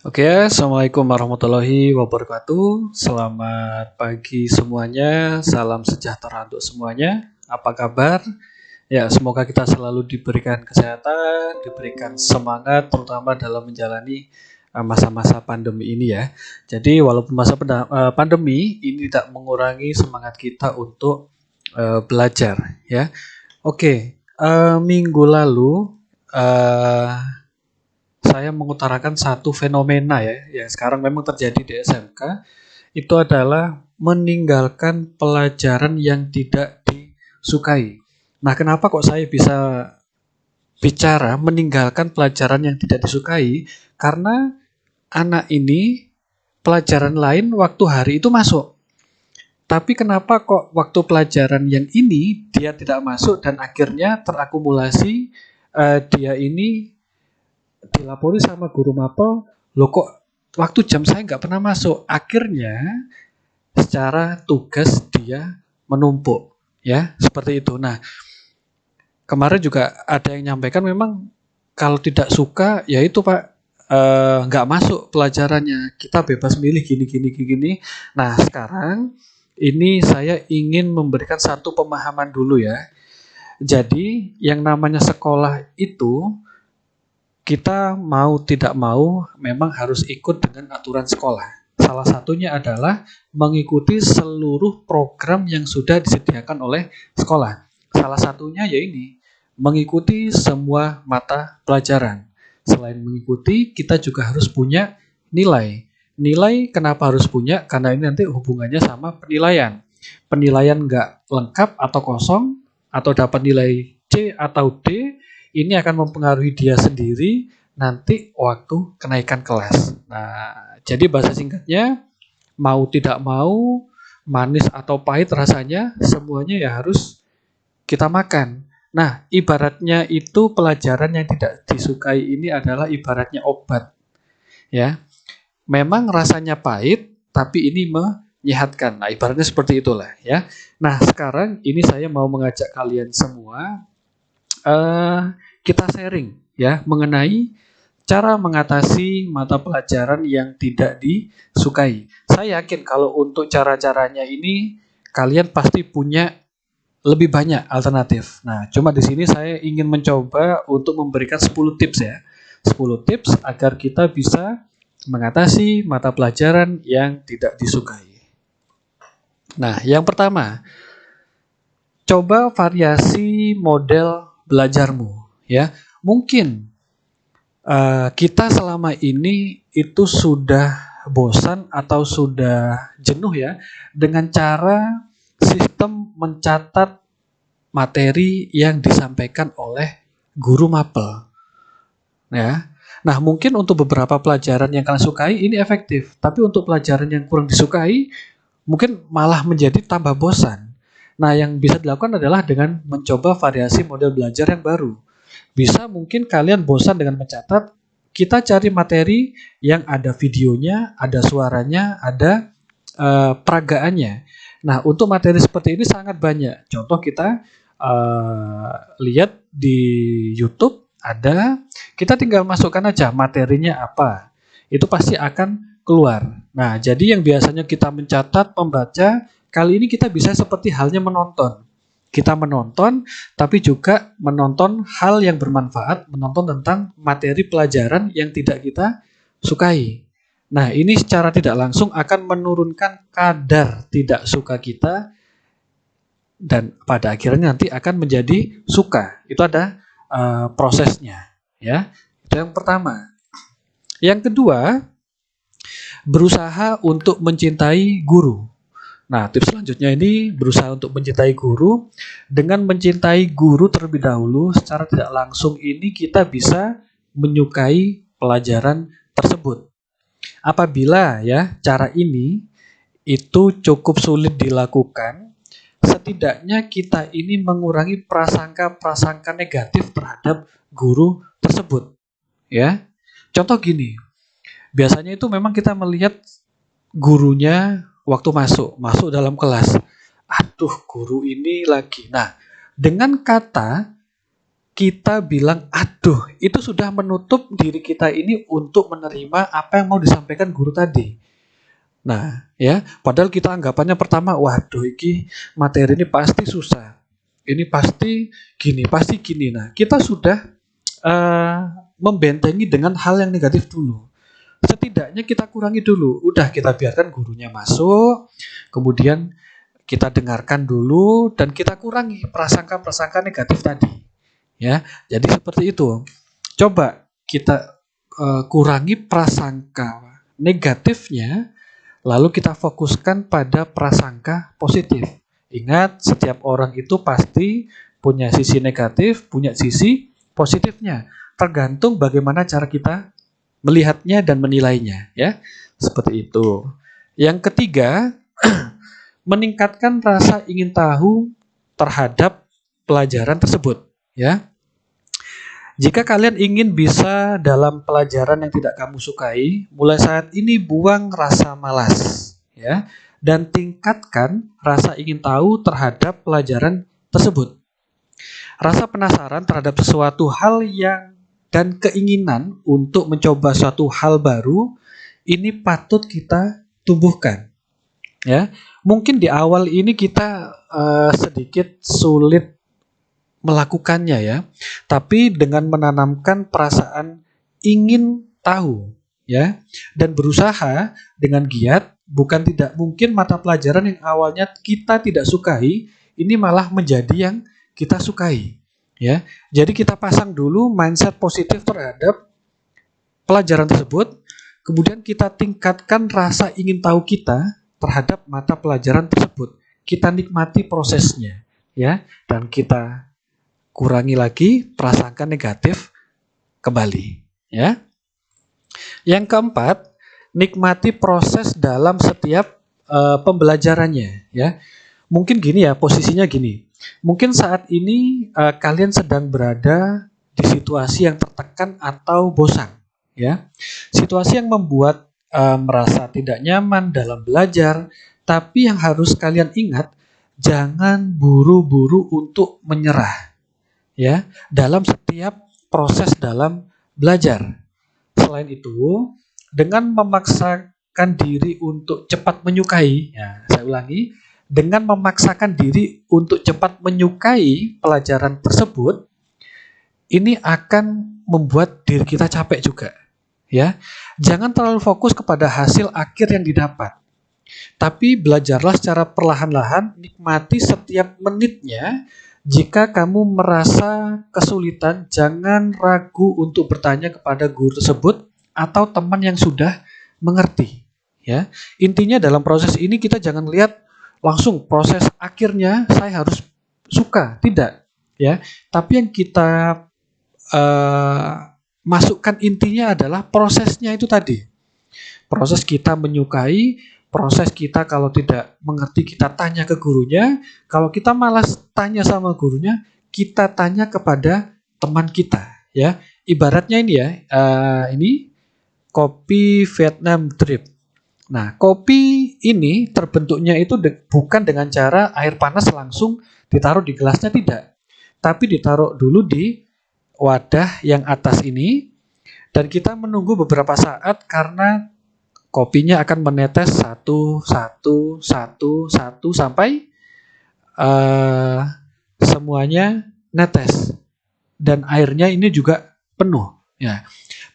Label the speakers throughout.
Speaker 1: Oke, Assalamualaikum warahmatullahi wabarakatuh. Selamat pagi semuanya, salam sejahtera untuk semuanya. Apa kabar? Ya, semoga kita selalu diberikan kesehatan, diberikan semangat, terutama dalam menjalani masa-masa pandemi ini ya. Jadi, walaupun masa pandemi ini tidak mengurangi semangat kita untuk belajar ya. Oke, minggu lalu saya mengutarakan satu fenomena ya, yang sekarang memang terjadi di SMK, itu adalah meninggalkan pelajaran yang tidak disukai. Nah, kenapa kok saya bisa bicara meninggalkan pelajaran yang tidak disukai? Karena anak ini pelajaran lain waktu hari itu masuk. Tapi kenapa kok waktu pelajaran yang ini dia tidak masuk dan akhirnya terakumulasi dia ini dilapori sama guru mapel, loh kok waktu jam saya nggak pernah masuk. Akhirnya secara tugas dia menumpuk, ya seperti itu. Nah, kemarin juga ada yang nyampaikan memang kalau tidak suka, ya itu Pak, nggak masuk pelajarannya. Kita bebas milih gini. Nah, sekarang ini saya ingin memberikan satu pemahaman dulu ya. Jadi, yang namanya sekolah itu kita mau tidak mau memang harus ikut dengan aturan sekolah. Salah satunya adalah mengikuti seluruh program yang sudah disediakan oleh sekolah. Salah satunya ya ini, mengikuti semua mata pelajaran. Selain mengikuti, kita juga harus punya nilai. Nilai kenapa harus punya? Karena ini nanti hubungannya sama penilaian. Penilaian nggak lengkap atau kosong, atau dapat nilai C atau D, ini akan mempengaruhi dia sendiri nanti waktu kenaikan kelas. Nah, jadi bahasa singkatnya, mau tidak mau, manis atau pahit rasanya, semuanya ya harus kita makan. Nah, ibaratnya itu pelajaran yang tidak disukai ini adalah ibaratnya obat. Ya, memang rasanya pahit, tapi ini menyehatkan. Nah, ibaratnya seperti itulah ya. Nah, sekarang ini saya mau mengajak kalian semua kita sharing ya mengenai cara mengatasi mata pelajaran yang tidak disukai. Saya yakin kalau untuk cara-caranya ini kalian pasti punya lebih banyak alternatif. Nah, cuma di sini saya ingin mencoba untuk memberikan 10 tips ya. 10 tips agar kita bisa mengatasi mata pelajaran yang tidak disukai. Nah, yang pertama, coba variasi model belajarmu ya. Mungkin kita selama ini itu sudah bosan atau sudah jenuh ya dengan cara sistem mencatat materi yang disampaikan oleh guru mapel ya. Nah, mungkin untuk beberapa pelajaran yang kalian sukai ini efektif, tapi untuk pelajaran yang kurang disukai mungkin malah menjadi tambah bosan. Nah, yang bisa dilakukan adalah dengan mencoba variasi model belajar yang baru. Bisa mungkin kalian bosan dengan mencatat, kita cari materi yang ada videonya, ada suaranya, ada peragaannya. Nah, untuk materi seperti ini sangat banyak. Contoh kita lihat di YouTube ada, kita tinggal masukkan aja materinya apa. Itu pasti akan keluar. Nah, jadi yang biasanya kita mencatat, membaca, kali ini kita bisa seperti halnya menonton. Kita menonton, tapi juga menonton hal yang bermanfaat, menonton tentang materi pelajaran yang tidak kita sukai. Nah, ini secara tidak langsung akan menurunkan kadar tidak suka kita dan pada akhirnya nanti akan menjadi suka. Itu ada prosesnya, ya. Itu yang pertama. Yang kedua, berusaha untuk mencintai guru. Nah, tips selanjutnya ini berusaha untuk mencintai guru. Dengan mencintai guru terlebih dahulu, secara tidak langsung ini kita bisa menyukai pelajaran tersebut. Apabila ya cara ini itu cukup sulit dilakukan, setidaknya kita ini mengurangi prasangka-prasangka negatif terhadap guru tersebut. Ya, contoh gini, biasanya itu memang kita melihat gurunya waktu masuk dalam kelas. Aduh, guru ini lagi. Nah, dengan kata kita bilang, aduh, itu sudah menutup diri kita ini untuk menerima apa yang mau disampaikan guru tadi. Nah, ya, padahal kita anggapannya pertama, waduh, ini materi ini pasti susah. Ini pasti gini. Nah, kita sudah eh, membentengi dengan hal yang negatif dulu. Setidaknya kita kurangi dulu. Udah kita biarkan gurunya masuk, kemudian kita dengarkan dulu dan kita kurangi prasangka-prasangka negatif tadi. Ya, jadi seperti itu. Coba kita kurangi prasangka negatifnya, lalu kita fokuskan pada prasangka positif. Ingat, setiap orang itu pasti punya sisi negatif, punya sisi positifnya. Tergantung bagaimana cara kita melihatnya dan menilainya, ya. Seperti itu. Yang ketiga, meningkatkan rasa ingin tahu terhadap pelajaran tersebut, ya. Jika kalian ingin bisa dalam pelajaran yang tidak kamu sukai, mulai saat ini buang rasa malas, ya, dan tingkatkan rasa ingin tahu terhadap pelajaran tersebut. Rasa penasaran terhadap sesuatu hal yang dan keinginan untuk mencoba suatu hal baru ini patut kita tumbuhkan, ya. Mungkin di awal ini kita sedikit sulit melakukannya, ya. Tapi dengan menanamkan perasaan ingin tahu, ya, dan berusaha dengan giat, bukan tidak mungkin mata pelajaran yang awalnya kita tidak sukai ini malah menjadi yang kita sukai, ya. Jadi kita pasang dulu mindset positif terhadap pelajaran tersebut, kemudian kita tingkatkan rasa ingin tahu kita terhadap mata pelajaran tersebut. Kita nikmati prosesnya, ya, dan kita kurangi lagi prasangka negatif kembali, ya. Yang keempat, nikmati proses dalam setiap pembelajarannya, ya. Mungkin gini ya, posisinya gini. Mungkin saat ini kalian sedang berada di situasi yang tertekan atau bosan, ya. Situasi yang membuat merasa tidak nyaman dalam belajar, tapi yang harus kalian ingat, jangan buru-buru untuk menyerah, ya, dalam setiap proses dalam belajar. Selain itu, dengan memaksakan diri untuk cepat menyukai, ya, saya ulangi, dengan memaksakan diri untuk cepat menyukai pelajaran tersebut, ini akan membuat diri kita capek juga, ya. Jangan terlalu fokus kepada hasil akhir yang didapat, tapi belajarlah secara perlahan-lahan, nikmati setiap menitnya. Jika kamu merasa kesulitan, jangan ragu untuk bertanya kepada guru tersebut atau teman yang sudah mengerti, ya. Intinya dalam proses ini kita jangan lihat langsung proses akhirnya saya harus suka, tidak, ya. Tapi yang kita masukkan intinya adalah prosesnya itu tadi. Proses kita menyukai, proses kita kalau tidak mengerti kita tanya ke gurunya, kalau kita malas tanya sama gurunya, kita tanya kepada teman kita, ya. Ibaratnya ini ya, ini kopi Vietnam drip. Nah, kopi ini terbentuknya itu bukan dengan cara air panas langsung ditaruh di gelasnya, tidak. Tapi ditaruh dulu di wadah yang atas ini, dan kita menunggu beberapa saat karena kopinya akan menetes satu sampai semuanya netes dan airnya ini juga penuh, ya.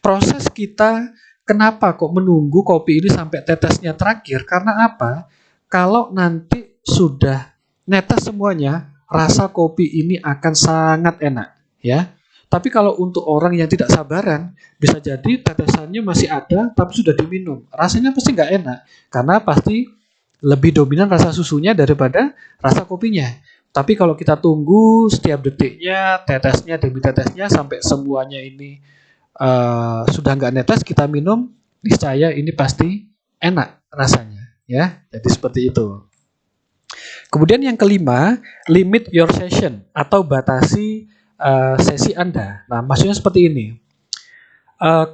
Speaker 1: Proses kita kenapa kok menunggu kopi ini sampai tetesnya terakhir? Karena apa? Kalau nanti sudah netes semuanya, rasa kopi ini akan sangat enak, ya. Tapi kalau untuk orang yang tidak sabaran, bisa jadi tetesannya masih ada, tapi sudah diminum. Rasanya pasti nggak enak, karena pasti lebih dominan rasa susunya daripada rasa kopinya. Tapi kalau kita tunggu setiap detiknya, tetesnya demi tetesnya, sampai semuanya ini sudah nggak netes, kita minum, niscaya ini pasti enak rasanya, ya. Jadi seperti itu. Kemudian yang kelima, limit your session atau batasi sesi Anda. Nah, maksudnya seperti ini.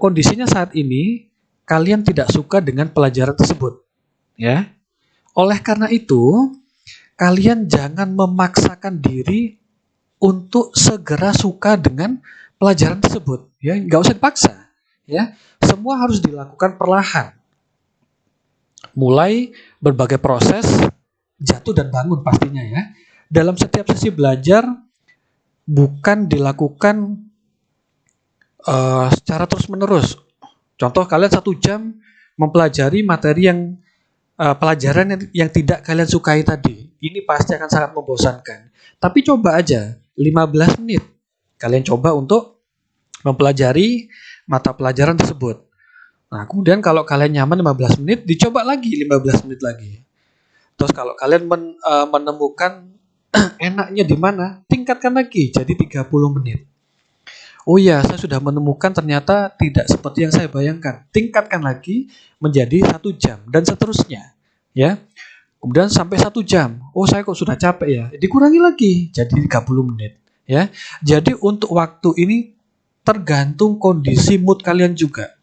Speaker 1: Kondisinya saat ini kalian tidak suka dengan pelajaran tersebut, ya. Oleh karena itu, kalian jangan memaksakan diri untuk segera suka dengan pelajaran tersebut. Ya, nggak usah dipaksa. Ya, semua harus dilakukan perlahan. Mulai berbagai proses jatuh dan bangun pastinya ya. Dalam setiap sesi belajar bukan dilakukan secara terus-menerus. Contoh, kalian 1 jam mempelajari materi yang pelajaran yang tidak kalian sukai tadi. Ini pasti akan sangat membosankan. Tapi coba aja 15 menit. Kalian coba untuk mempelajari mata pelajaran tersebut. Nah, kemudian kalau kalian nyaman 15 menit, dicoba lagi 15 menit lagi. Terus kalau kalian menemukan enaknya di mana, tingkatkan lagi jadi 30 menit. Oh ya, saya sudah menemukan ternyata tidak seperti yang saya bayangkan. Tingkatkan lagi menjadi 1 jam dan seterusnya. Ya, kemudian sampai 1 jam. Oh, saya kok sudah capek ya. Dikurangi lagi jadi 30 menit. Ya, jadi untuk waktu ini tergantung kondisi mood kalian juga.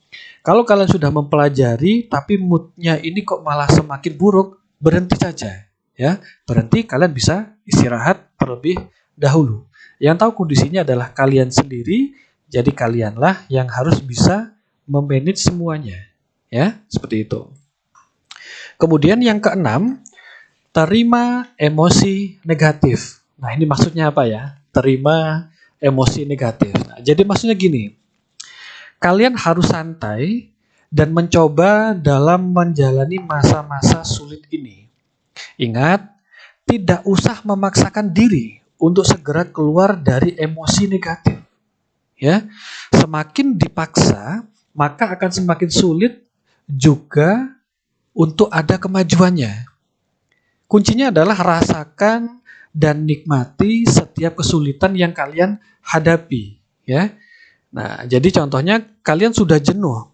Speaker 1: Kalau kalian sudah mempelajari tapi moodnya ini kok malah semakin buruk, berhenti saja. Ya, berhenti, kalian bisa istirahat terlebih dahulu. Yang tahu kondisinya adalah kalian sendiri, jadi kalianlah yang harus bisa memanage semuanya. Ya, seperti itu. Kemudian yang keenam, terima emosi negatif. Nah, ini maksudnya apa ya? Terima emosi negatif. Nah, jadi maksudnya gini, kalian harus santai dan mencoba dalam menjalani masa-masa sulit ini. Ingat, tidak usah memaksakan diri untuk segera keluar dari emosi negatif. Ya, semakin dipaksa, maka akan semakin sulit juga untuk ada kemajuannya. Kuncinya adalah rasakan dan nikmati setiap kesulitan yang kalian hadapi. Ya, nah jadi contohnya kalian sudah jenuh,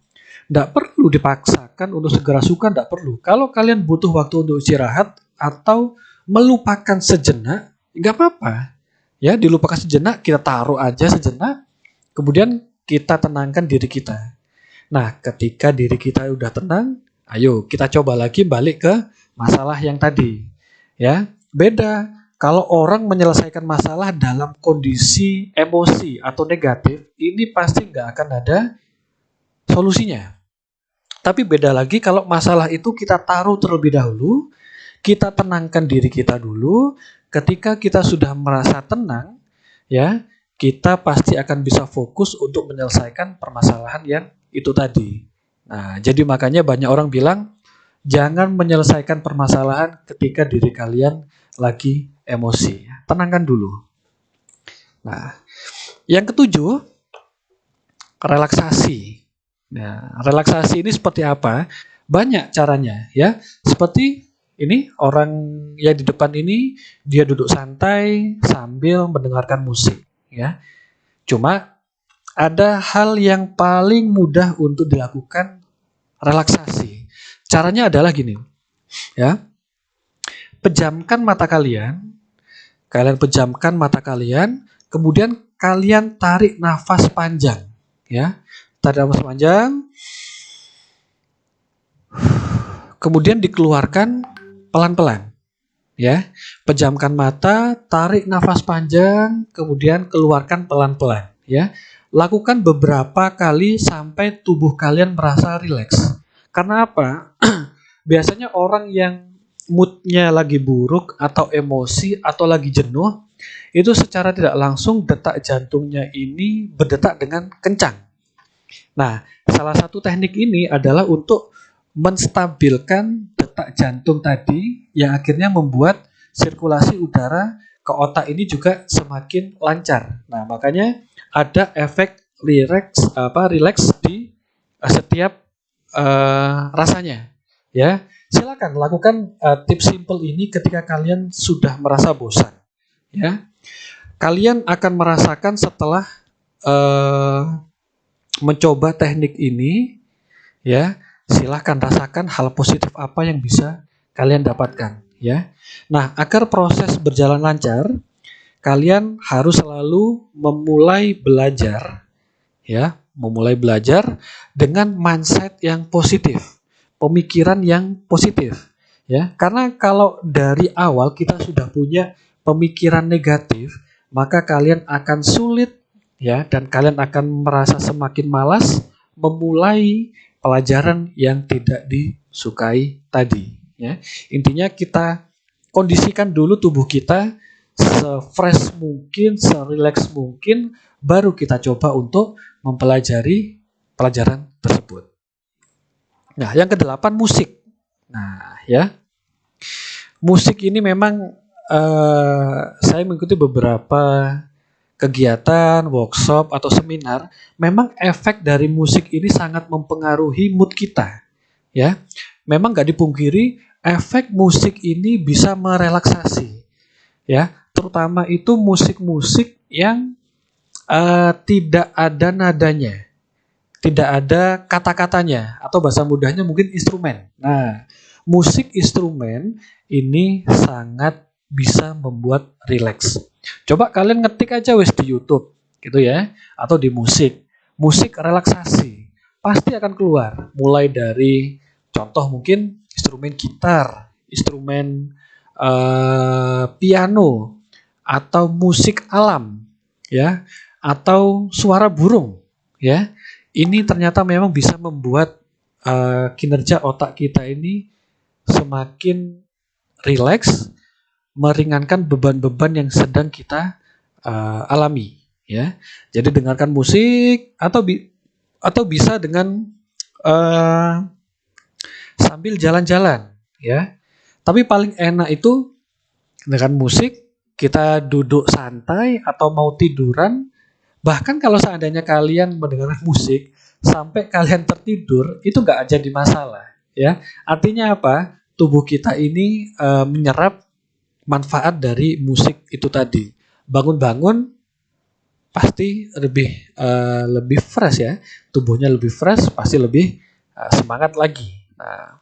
Speaker 1: tidak perlu dipaksakan untuk segera suka, tidak perlu. Kalau kalian butuh waktu untuk istirahat atau melupakan sejenak, nggak apa-apa. Ya, dilupakan sejenak, kita taruh aja sejenak, kemudian kita tenangkan diri kita. Nah, ketika diri kita udah tenang, ayo kita coba lagi balik ke masalah yang tadi. Ya, beda. Kalau orang menyelesaikan masalah dalam kondisi emosi atau negatif, ini pasti nggak akan ada solusinya. Tapi beda lagi kalau masalah itu kita taruh terlebih dahulu, kita tenangkan diri kita dulu. Ketika kita sudah merasa tenang, ya, kita pasti akan bisa fokus untuk menyelesaikan permasalahan yang itu tadi. Nah, jadi makanya banyak orang bilang, jangan menyelesaikan permasalahan ketika diri kalian lagi emosi. Tenangkan dulu. Nah, yang ketujuh, relaksasi. Nah, relaksasi ini seperti apa? Banyak caranya, ya. Seperti ini, orang yang di depan ini, dia duduk santai sambil mendengarkan musik, ya. Cuma ada hal yang paling mudah untuk dilakukan relaksasi. Caranya adalah gini, ya. Pejamkan mata kalian, pejamkan mata kalian, kemudian kalian tarik nafas panjang, ya. Tarik nafas panjang, kemudian dikeluarkan pelan-pelan, ya. Pejamkan mata, tarik nafas panjang, kemudian keluarkan pelan-pelan, ya. Lakukan beberapa kali sampai tubuh kalian merasa rileks. Karena apa? Biasanya orang yang moodnya lagi buruk atau emosi atau lagi jenuh, itu secara tidak langsung detak jantungnya ini berdetak dengan kencang. Nah, salah satu teknik ini adalah untuk menstabilkan detak jantung tadi yang akhirnya membuat sirkulasi udara ke otak ini juga semakin lancar. Nah, makanya ada efek relax di setiap rasanya. Ya, silakan lakukan tips simple ini ketika kalian sudah merasa bosan. Ya, kalian akan merasakan setelah mencoba teknik ini, ya. Silahkan rasakan hal positif apa yang bisa kalian dapatkan, ya. Nah, agar proses berjalan lancar, kalian harus selalu memulai belajar, ya, dengan mindset yang positif, pemikiran yang positif, ya. Karena kalau dari awal kita sudah punya pemikiran negatif, maka kalian akan sulit ya, dan kalian akan merasa semakin malas memulai pelajaran yang tidak disukai tadi ya. Intinya kita kondisikan dulu tubuh kita se-fresh mungkin, se-relax mungkin, baru kita coba untuk mempelajari pelajaran tersebut. Nah, yang kedelapan musik. Nah, ya. Musik ini memang saya mengikuti beberapa kegiatan, workshop atau seminar, memang efek dari musik ini sangat mempengaruhi mood kita. Ya. Memang nggak dipungkiri efek musik ini bisa merelaksasi. Ya, terutama itu musik-musik yang tidak ada nadanya, tidak ada kata-katanya, atau bahasa mudahnya mungkin instrumen. Nah, musik instrumen ini sangat bisa membuat rileks. Coba kalian ngetik aja wes di YouTube, gitu ya, atau di musik relaksasi, pasti akan keluar. Mulai dari contoh mungkin instrumen gitar, instrumen piano, atau musik alam, ya, atau suara burung, ya. Ini ternyata memang bisa membuat kinerja otak kita ini semakin rileks, meringankan beban-beban yang sedang kita alami, ya. Jadi dengarkan musik atau bisa dengan sambil jalan-jalan, ya. Tapi paling enak itu dengan musik kita duduk santai atau mau tiduran. Bahkan kalau seandainya kalian mendengarkan musik sampai kalian tertidur, itu nggak jadi masalah, ya. Artinya apa? Tubuh kita ini menyerap manfaat dari musik itu tadi. Bangun-bangun pasti lebih fresh ya, tubuhnya lebih fresh, pasti lebih semangat lagi. Nah,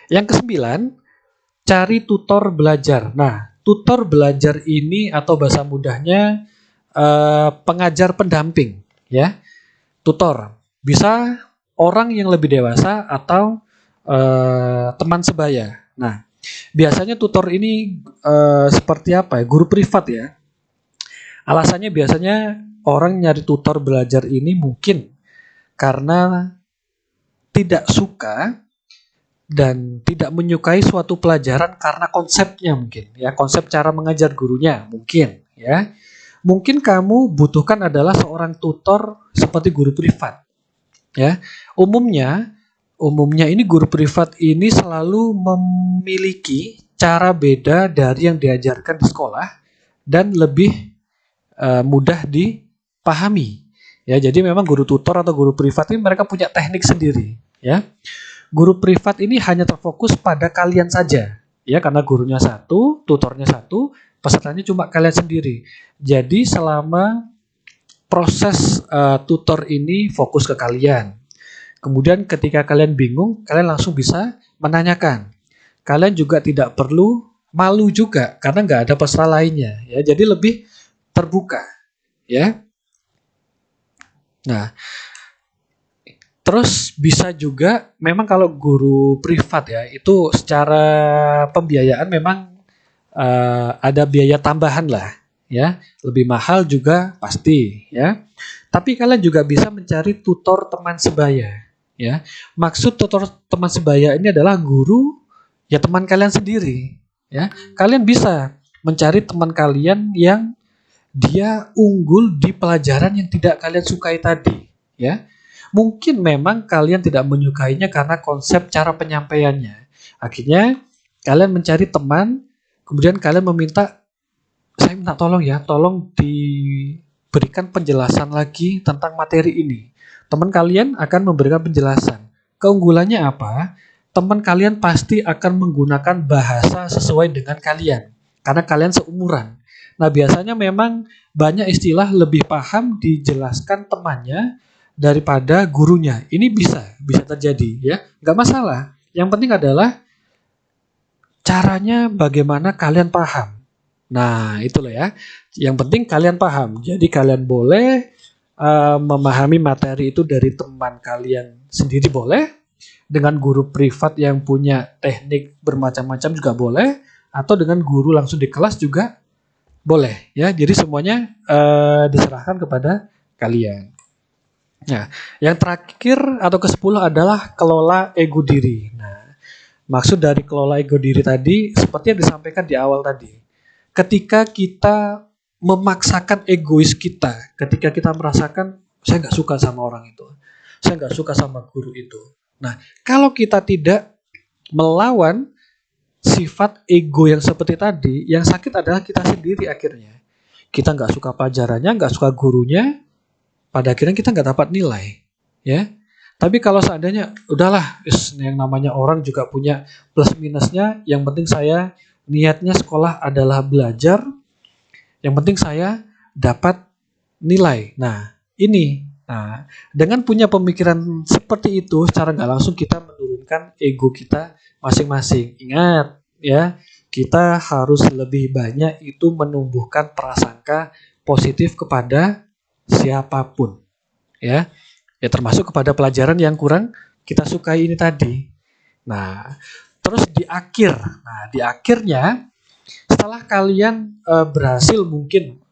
Speaker 1: yang kesembilan, cari tutor belajar. Nah, tutor belajar ini atau bahasa mudahnya pengajar pendamping, ya. Tutor bisa orang yang lebih dewasa atau teman sebaya. Nah, biasanya tutor ini seperti apa ya? Guru privat ya. Alasannya biasanya orang nyari tutor belajar ini mungkin karena tidak suka dan tidak menyukai suatu pelajaran karena konsepnya mungkin, ya, konsep cara mengajar gurunya mungkin, ya. Mungkin kamu butuhkan adalah seorang tutor seperti guru privat, ya. Umumnya ini guru privat ini selalu memiliki cara beda dari yang diajarkan di sekolah dan lebih mudah dipahami. Ya, jadi memang guru tutor atau guru privat ini mereka punya teknik sendiri, ya. Guru privat ini hanya terfokus pada kalian saja, ya, karena gurunya satu, tutornya satu, pesertanya cuma kalian sendiri. Jadi selama proses tutor ini fokus ke kalian. Kemudian ketika kalian bingung, kalian langsung bisa menanyakan. Kalian juga tidak perlu malu juga karena nggak ada peserta lainnya, ya. Jadi lebih terbuka, ya. Nah, terus bisa juga memang kalau guru privat ya itu secara pembiayaan memang ada biaya tambahan lah, ya, lebih mahal juga pasti, ya. Tapi kalian juga bisa mencari tutor teman sebaya, ya. Maksud tutor teman sebaya ini adalah guru ya teman kalian sendiri, ya. Kalian bisa mencari teman kalian yang dia unggul di pelajaran yang tidak kalian sukai tadi, ya. Mungkin memang kalian tidak menyukainya karena konsep cara penyampaiannya. Akhirnya kalian mencari teman, kemudian kalian meminta, saya minta tolong ya, tolong diberikan penjelasan lagi tentang materi ini. Teman kalian akan memberikan penjelasan. Keunggulannya apa? Teman kalian pasti akan menggunakan bahasa sesuai dengan kalian, karena kalian seumuran. Nah, biasanya memang banyak istilah lebih paham dijelaskan temannya daripada gurunya. Ini bisa terjadi, ya. Nggak masalah. Yang penting adalah caranya bagaimana kalian paham. Nah, itulah ya. Yang penting kalian paham. Jadi kalian boleh memahami materi itu dari teman kalian sendiri boleh, dengan guru privat yang punya teknik bermacam-macam juga boleh, atau dengan guru langsung di kelas juga Boleh ya. Jadi semuanya diserahkan kepada kalian. Nah, yang terakhir atau ke-10 adalah kelola ego diri. Nah, maksud dari kelola ego diri tadi seperti yang disampaikan di awal tadi. Ketika kita memaksakan egois kita, ketika kita merasakan saya nggak suka sama orang itu, saya nggak suka sama guru itu. Nah, kalau kita tidak melawan sifat ego yang seperti tadi, yang sakit adalah kita sendiri akhirnya. Kita nggak suka pelajarannya, nggak suka gurunya, pada akhirnya kita nggak dapat nilai, ya. Tapi kalau seandainya udahlah, yang namanya orang juga punya plus minusnya, yang penting saya niatnya sekolah adalah belajar, yang penting saya dapat nilai. Nah, ini. Nah, dengan punya pemikiran seperti itu, secara nggak langsung kita menurunkan ego kita masing-masing. Ingat, ya, kita harus lebih banyak itu menumbuhkan prasangka positif kepada siapapun, ya. Ya termasuk kepada pelajaran yang kurang kita sukai ini tadi. Nah, terus di akhir. Nah, di akhirnya setelah kalian berhasil mungkin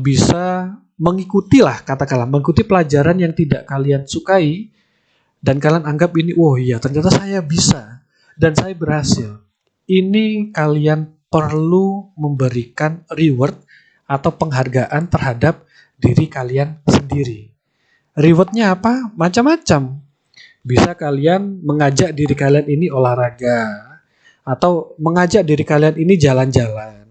Speaker 1: bisa mengikuti lah, katakanlah mengikuti pelajaran yang tidak kalian sukai dan kalian anggap ini, oh iya ternyata saya bisa dan saya berhasil. Ini kalian perlu memberikan reward atau penghargaan terhadap diri kalian sendiri. Rewardnya apa? Macam-macam. Bisa kalian mengajak diri kalian ini olahraga, atau mengajak diri kalian ini jalan-jalan,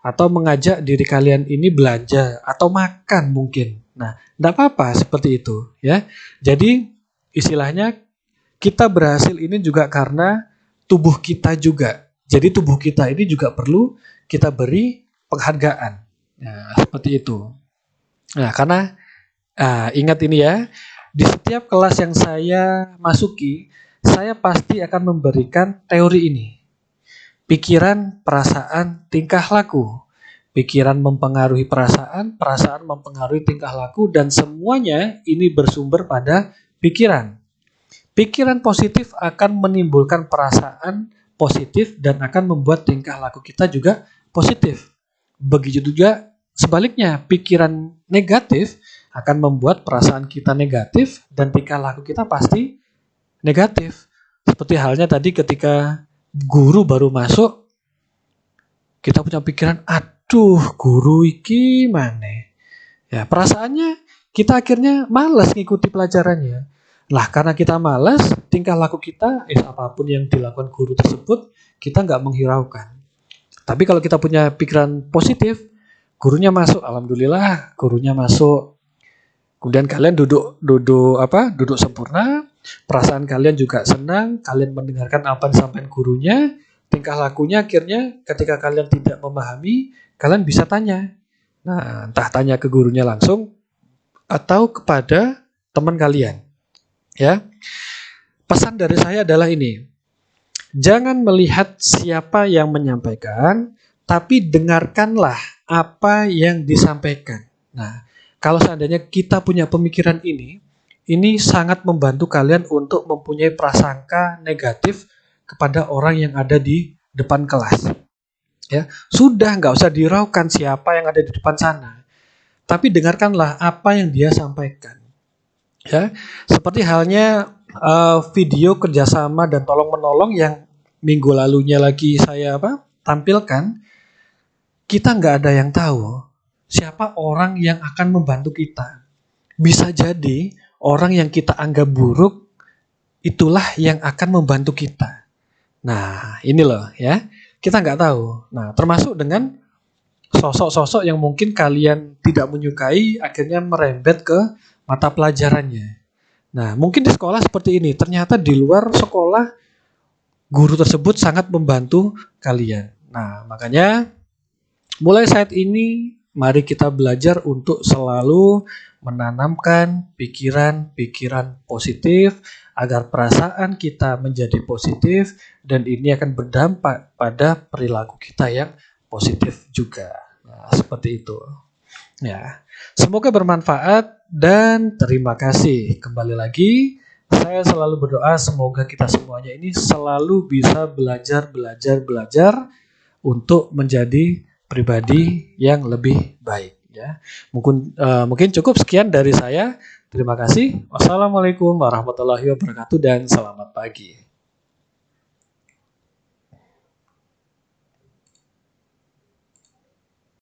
Speaker 1: atau mengajak diri kalian ini belanja, atau makan mungkin. Nah, tidak apa-apa seperti itu, ya. Jadi istilahnya kita berhasil ini juga karena tubuh kita juga. Jadi tubuh kita ini juga perlu kita beri penghargaan. Nah, seperti itu. Nah, karena ingat ini ya, di setiap kelas yang saya masuki, saya pasti akan memberikan teori ini. Pikiran, perasaan, tingkah laku. Pikiran mempengaruhi perasaan, perasaan mempengaruhi tingkah laku, dan semuanya ini bersumber pada pikiran. Pikiran positif akan menimbulkan perasaan positif dan akan membuat tingkah laku kita juga positif. Begitu juga sebaliknya, pikiran negatif akan membuat perasaan kita negatif dan tingkah laku kita pasti negatif. Seperti halnya tadi ketika guru baru masuk, kita punya pikiran, aduh guru iki mana? Ya, perasaannya kita akhirnya malas ngikuti pelajarannya. Lah karena kita malas, tingkah laku kita, apapun yang dilakukan guru tersebut, kita nggak menghiraukan. Tapi kalau kita punya pikiran positif, gurunya masuk, alhamdulillah gurunya masuk. Kemudian kalian duduk sempurna, perasaan kalian juga senang, kalian mendengarkan apa yang disampaikan gurunya, tingkah lakunya akhirnya ketika kalian tidak memahami, kalian bisa tanya. Nah, entah tanya ke gurunya langsung atau kepada teman kalian. Ya. Pesan dari saya adalah ini. Jangan melihat siapa yang menyampaikan, tapi dengarkanlah apa yang disampaikan. Nah, kalau seandainya kita punya pemikiran ini sangat membantu kalian untuk mempunyai prasangka negatif kepada orang yang ada di depan kelas. Ya, sudah nggak usah diraukan siapa yang ada di depan sana, tapi dengarkanlah apa yang dia sampaikan. Ya, seperti halnya video kerjasama dan tolong menolong yang minggu lalunya lagi saya tampilkan. Kita nggak ada yang tahu siapa orang yang akan membantu kita. Bisa jadi orang yang kita anggap buruk itulah yang akan membantu kita. Nah, ini loh ya. Kita nggak tahu. Nah, termasuk dengan sosok-sosok yang mungkin kalian tidak menyukai akhirnya merembet ke mata pelajarannya. Nah, mungkin di sekolah seperti ini. Ternyata di luar sekolah guru tersebut sangat membantu kalian. Nah, makanya mulai saat ini mari kita belajar untuk selalu menanamkan pikiran-pikiran positif agar perasaan kita menjadi positif dan ini akan berdampak pada perilaku kita yang positif juga. Nah, seperti itu. Ya. Semoga bermanfaat dan terima kasih. Kembali lagi, saya selalu berdoa semoga kita semuanya ini selalu bisa belajar untuk menjadi pribadi yang lebih baik ya. Mungkin cukup sekian dari saya. Terima kasih. Wassalamualaikum warahmatullahi wabarakatuh dan selamat pagi.